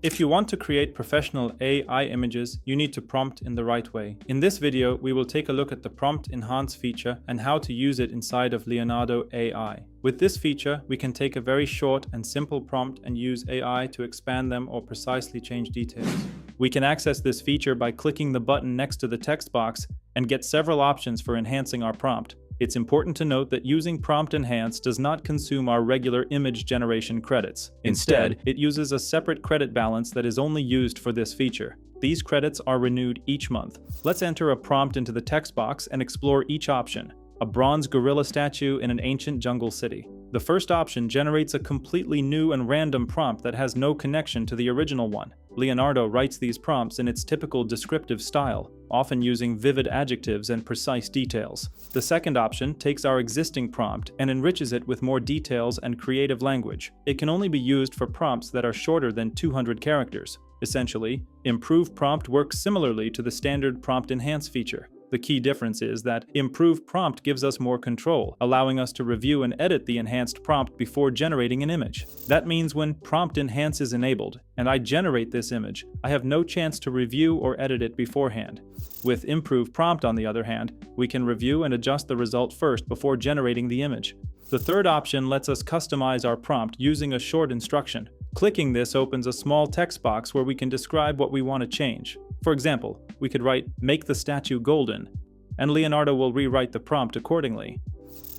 If you want to create professional AI images, you need to prompt in the right way. In this video, we will take a look at the prompt enhance feature and how to use it inside of Leonardo AI. With this feature, we can take a very short and simple prompt and use AI to expand them or precisely change details. We can access this feature by clicking the button next to the text box and get several options for enhancing our prompt. It's important to note that using Prompt Enhance does not consume our regular image generation credits. Instead, it uses a separate credit balance that is only used for this feature. These credits are renewed each month. Let's enter a prompt into the text box and explore each option. A bronze gorilla statue in an ancient jungle city. The first option generates a completely new and random prompt that has no connection to the original one. Leonardo writes these prompts in its typical descriptive style, often using vivid adjectives and precise details. The second option takes our existing prompt and enriches it with more details and creative language. It can only be used for prompts that are shorter than 200 characters. Essentially, Improve Prompt works similarly to the standard Prompt Enhance feature. The key difference is that Improve Prompt gives us more control, allowing us to review and edit the enhanced prompt before generating an image. That means when Prompt Enhance is enabled, and I generate this image, I have no chance to review or edit it beforehand. With Improve Prompt, on the other hand, we can review and adjust the result first before generating the image. The third option lets us customize our prompt using a short instruction. Clicking this opens a small text box where we can describe what we want to change. For example, we could write, "Make the statue golden," and Leonardo will rewrite the prompt accordingly.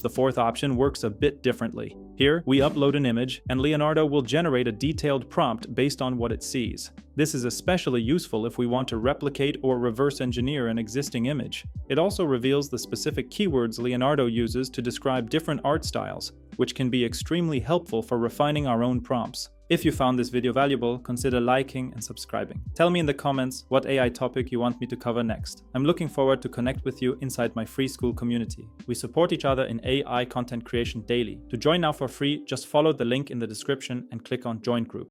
The fourth option works a bit differently. Here, we upload an image, and Leonardo will generate a detailed prompt based on what it sees. This is especially useful if we want to replicate or reverse engineer an existing image. It also reveals the specific keywords Leonardo uses to describe different art styles, which can be extremely helpful for refining our own prompts. If you found this video valuable, consider liking and subscribing. Tell me in the comments what AI topic you want me to cover next. I'm looking forward to connect with you inside my free Skool community. We support each other in AI content creation daily. To join now for free, just follow the link in the description and click on Join Group.